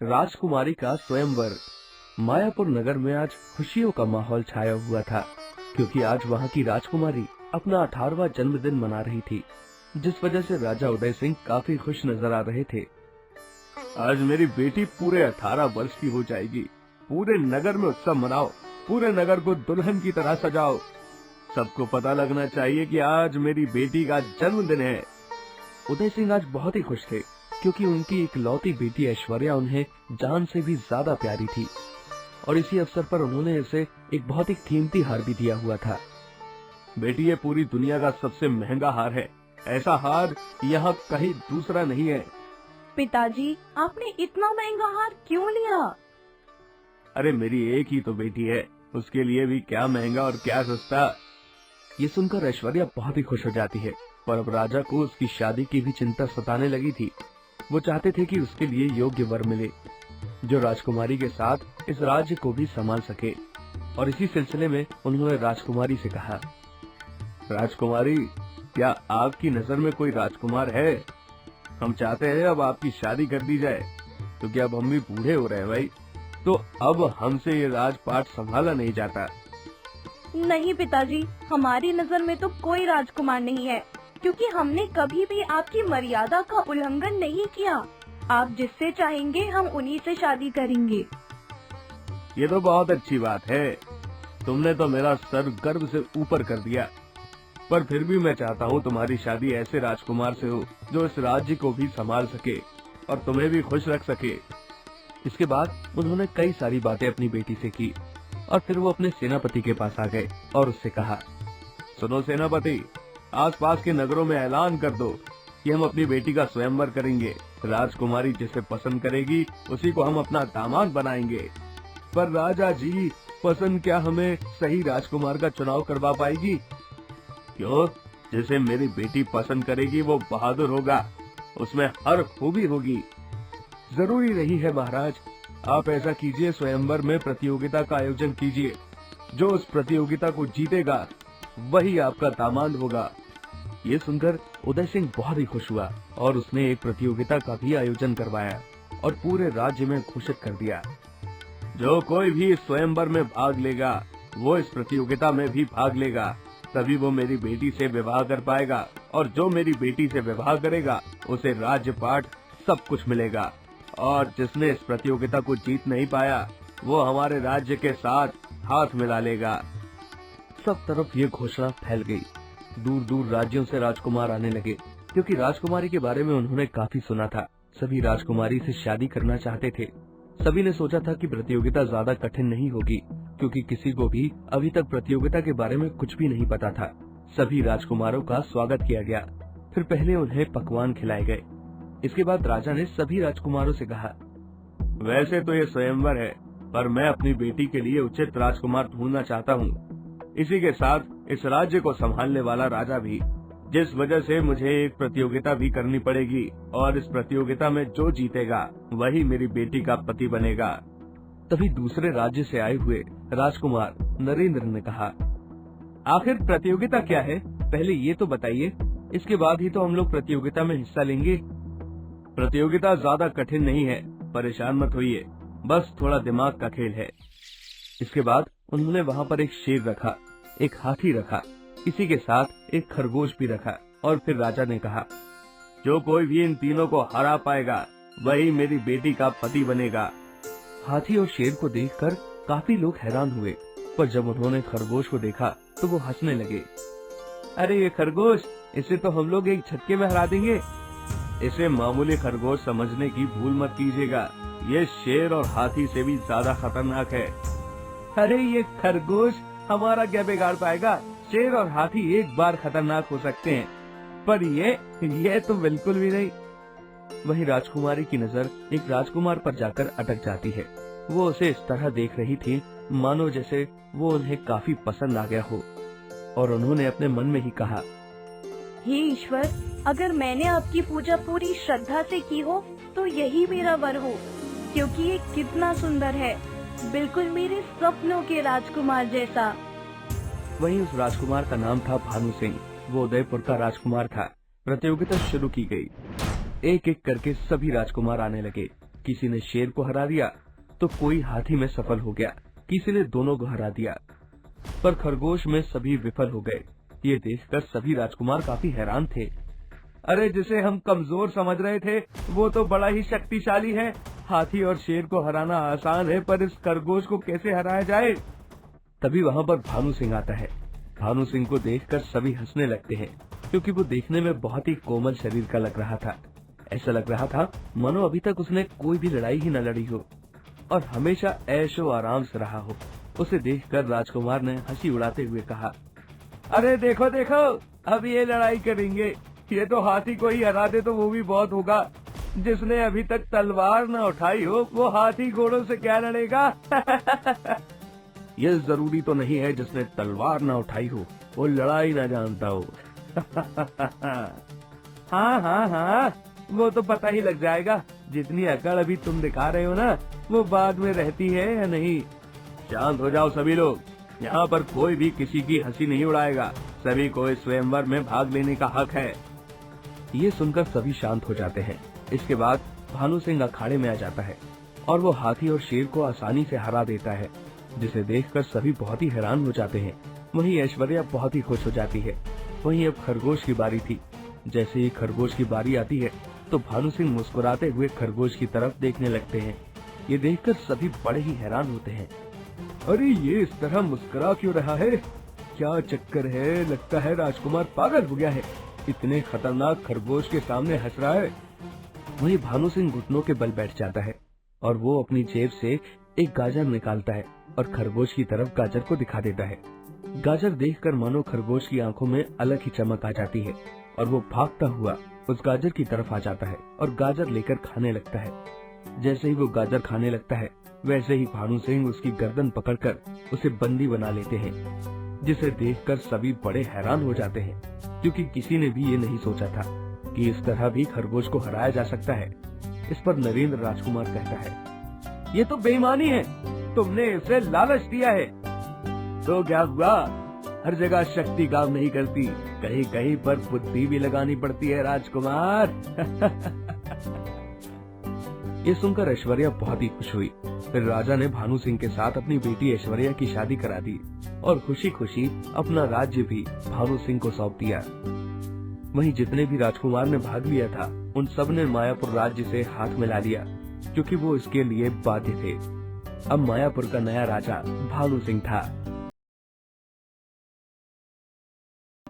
राजकुमारी का स्वयंवर। मायापुर नगर में आज खुशियों का माहौल छाया हुआ था, क्योंकि आज वहाँ की राजकुमारी अपना 18वां जन्मदिन मना रही थी, जिस वजह से राजा उदय सिंह काफी खुश नजर आ रहे थे। आज मेरी बेटी पूरे 18 वर्ष की हो जाएगी। पूरे नगर में उत्सव मनाओ, पूरे नगर को दुल्हन की तरह सजाओ। सबको पता लगना चाहिए कि आज मेरी बेटी का जन्मदिन है। उदय सिंह आज बहुत ही खुश थे, क्योंकि उनकी इकलौती बेटी ऐश्वर्या उन्हें जान से भी ज्यादा प्यारी थी, और इसी अवसर पर उन्होंने इसे एक बहुत ही कीमती हार भी दिया हुआ था। बेटी, ये पूरी दुनिया का सबसे महंगा हार है। ऐसा हार यहाँ कहीं दूसरा नहीं है। पिताजी, आपने इतना महंगा हार क्यों लिया? अरे मेरी एक ही तो बेटी है, उसके लिए भी क्या महंगा और क्या सस्ता। ये सुनकर ऐश्वर्या बहुत ही खुश हो जाती है, पर अब राजा को उसकी शादी की भी चिंता सताने लगी थी। वो चाहते थे कि उसके लिए योग्य वर मिले, जो राजकुमारी के साथ इस राज्य को भी संभाल सके। और इसी सिलसिले में उन्होंने राजकुमारी से कहा, राजकुमारी, क्या आपकी नजर में कोई राजकुमार है? हम चाहते हैं अब आपकी शादी कर दी जाए, क्योंकि अब हम भी बूढ़े हो रहे हैं भाई, तो अब हमसे ये राजपाट संभाला नहीं जाता। नहीं पिताजी, हमारी नजर में तो कोई राजकुमार नहीं है, क्योंकि हमने कभी भी आपकी मर्यादा का उल्लंघन नहीं किया। आप जिससे चाहेंगे हम उन्हीं से शादी करेंगे। ये तो बहुत अच्छी बात है। तुमने तो मेरा सर गर्व से ऊपर कर दिया। पर फिर भी मैं चाहता हूँ तुम्हारी शादी ऐसे राजकुमार से हो जो इस राज्य को भी संभाल सके और तुम्हें भी खुश रख सके। इसके बाद उन्होंने कई सारी बातें अपनी बेटी से की, और फिर वो अपने सेनापति के पास आ गए और उससे कहा, सुनो सेनापति, आसपास के नगरों में ऐलान कर दो कि हम अपनी बेटी का स्वयंवर करेंगे। राजकुमारी जिसे पसंद करेगी उसी को हम अपना दामाद बनाएंगे। पर राजा जी, पसंद क्या हमें सही राजकुमार का चुनाव करवा पाएगी? क्यों? जिसे मेरी बेटी पसंद करेगी वो बहादुर होगा, उसमें हर खूबी होगी। जरूरी नहीं है महाराज, आप ऐसा कीजिए, स्वयंवर में प्रतियोगिता का आयोजन कीजिए। जो उस प्रतियोगिता को जीतेगा वही आपका दामाद होगा। ये सुनकर उदय सिंह बहुत ही खुश हुआ, और उसने एक प्रतियोगिता का भी आयोजन करवाया और पूरे राज्य में घोषित कर दिया, जो कोई भी इस स्वयंवर में भाग लेगा वो इस प्रतियोगिता में भी भाग लेगा, तभी वो मेरी बेटी से विवाह कर पाएगा, और जो मेरी बेटी से विवाह करेगा उसे राज्यपाट सब कुछ मिलेगा, और जिसने इस प्रतियोगिता को जीत नहीं पाया वो हमारे राज्य के साथ हाथ मिला लेगा। सब तरफ ये घोषणा फैल गई। दूर दूर राज्यों से राजकुमार आने लगे, क्योंकि राजकुमारी के बारे में उन्होंने काफी सुना था। सभी राजकुमारी से शादी करना चाहते थे। सभी ने सोचा था कि प्रतियोगिता ज्यादा कठिन नहीं होगी, क्योंकि किसी को भी अभी तक प्रतियोगिता के बारे में कुछ भी नहीं पता था। सभी राजकुमारों का स्वागत किया गया। फिर पहले उन्हें पकवान खिलाए गए। इसके बाद राजा ने सभी राजकुमारों से कहा, वैसे तो ये स्वयंवर है, पर मैं अपनी बेटी के लिए उचित राजकुमार ढूंढना चाहता हूँ। इसी के साथ इस राज्य को संभालने वाला राजा भी, जिस वजह से मुझे एक प्रतियोगिता भी करनी पड़ेगी, और इस प्रतियोगिता में जो जीतेगा वही मेरी बेटी का पति बनेगा। तभी दूसरे राज्य से आए हुए राजकुमार नरेंद्र ने कहा, आखिर प्रतियोगिता क्या है, पहले ये तो बताइए, इसके बाद ही तो हम लोग प्रतियोगिता में हिस्सा लेंगे। प्रतियोगिता ज्यादा कठिन नहीं है, परेशान मत होइए, बस थोड़ा दिमाग का खेल है। इसके बाद उन्होंने वहाँ पर एक शेर रखा, एक हाथी रखा, इसी के साथ एक खरगोश भी रखा, और फिर राजा ने कहा, जो कोई भी इन तीनों को हरा पाएगा वही मेरी बेटी का पति बनेगा। हाथी और शेर को देखकर काफी लोग हैरान हुए, पर जब उन्होंने खरगोश को देखा तो वो हंसने लगे। अरे ये खरगोश, इसे तो हम लोग एक झटके में हरा देंगे। इसे मामूली खरगोश समझने की भूल मत कीजिएगा, ये शेर और हाथी से भी ज्यादा खतरनाक है। अरे ये खरगोश हमारा क्या बिगाड़ पाएगा? शेर और हाथी एक बार खतरनाक हो सकते हैं, पर ये तो बिल्कुल भी नहीं। वहीं राजकुमारी की नजर एक राजकुमार पर जाकर अटक जाती है। वो उसे इस तरह देख रही थी मानो जैसे वो उन्हें काफी पसंद आ गया हो, और उन्होंने अपने मन में ही कहा, हे ईश्वर, अगर मैंने आपकी पूजा पूरी श्रद्धा से की हो तो यही मेरा वर हो, क्योंकि ये कितना सुंदर है, बिल्कुल मेरे सपनों के राजकुमार जैसा। वहीं उस राजकुमार का नाम था भानु सिंह। वो उदयपुर का राजकुमार था। प्रतियोगिता शुरू की गई। एक एक करके सभी राजकुमार आने लगे। किसी ने शेर को हरा दिया तो कोई हाथी में सफल हो गया, किसी ने दोनों को हरा दिया, पर खरगोश में सभी विफल हो गए। ये देखकर सभी राजकुमार काफी हैरान थे। अरे जिसे हम कमजोर समझ रहे थे वो तो बड़ा ही शक्तिशाली है। हाथी और शेर को हराना आसान है, पर इस खरगोश को कैसे हराया जाए? तभी वहाँ पर भानु सिंह आता है। भानु सिंह को देखकर सभी हंसने लगते हैं, क्योंकि वो देखने में बहुत ही कोमल शरीर का लग रहा था। ऐसा लग रहा था मानो अभी तक उसने कोई भी लड़ाई ही न लड़ी हो और हमेशा ऐशो आराम से रहा हो। उसे देखकर राजकुमार ने हंसी उड़ाते हुए कहा, अरे देखो देखो, अब ये लड़ाई करेंगे। ये तो हाथी को ही हरा दे तो वो भी बहुत होगा। जिसने अभी तक तलवार न उठाई हो वो हाथी घोड़ों से क्या लड़ेगा? ये जरूरी तो नहीं है जिसने तलवार न उठाई हो वो लड़ाई न जानता हो। हाँ हाँ हाँ, वो तो पता ही लग जाएगा। जितनी अकड़ अभी तुम दिखा रहे हो ना, वो बाद में रहती है या नहीं। शांत हो जाओ सभी लोग, यहाँ पर कोई भी किसी की हंसी नहीं उड़ाएगा। सभी को इस स्वयंवर में भाग लेने का हक है। ये सुनकर सभी शांत हो जाते हैं। इसके बाद भानु सिंह अखाड़े में आ जाता है और वो हाथी और शेर को आसानी से हरा देता है, जिसे देखकर सभी बहुत ही हैरान हो जाते हैं। वहीं ऐश्वर्या बहुत ही खुश हो जाती है। वहीं अब खरगोश की बारी थी। जैसे ही खरगोश की बारी आती है तो भानु सिंह मुस्कुराते हुए खरगोश की तरफ देखने लगते हैं। ये देखकर सभी बड़े ही हैरान होते हैं। अरे ये इस तरह मुस्कुरा क्यों रहा है? क्या चक्कर है? लगता है राजकुमार पागल हो गया है। इतने खतरनाक खरगोश के सामने हंस रहा है। वहीं भानु सिंह घुटनों के बल बैठ जाता है और वो अपनी जेब से एक गाजर निकालता है और खरगोश की तरफ गाजर को दिखा देता है। गाजर देखकर मानो खरगोश की आंखों में अलग ही चमक आ जाती है और वो भागता हुआ उस गाजर की तरफ आ जाता है और गाजर लेकर खाने लगता है। जैसे ही वो गाजर खाने लगता है वैसे ही भानु सिंह उसकी गर्दन पकड़कर उसे बंदी बना लेते हैं, जिसे देखकर सभी बड़े हैरान हो जाते हैं, क्योंकि किसी ने भी ये नहीं सोचा था कि इस तरह भी खरगोश को हराया जा सकता है। इस पर नरेंद्र राजकुमार कहता है, ये तो बेईमानी है, तुमने इसे लालच दिया है। तो क्या हुआ? हर जगह शक्ति काम नहीं करती, कहीं कहीं पर बुद्धि भी लगानी पड़ती है राजकुमार। ये सुनकर ऐश्वर्या बहुत ही खुश हुई। फिर राजा ने भानु सिंह के साथ अपनी बेटी ऐश्वर्या की शादी करा दी और खुशी खुशी अपना राज्य भी भानु सिंह को सौंप दिया। वहीं जितने भी राजकुमार ने भाग लिया था उन सब ने मायापुर राज्य से हाथ मिला लिया, क्योंकि वो इसके लिए बाध्य थे। अब मायापुर का नया राजा भानु सिंह था।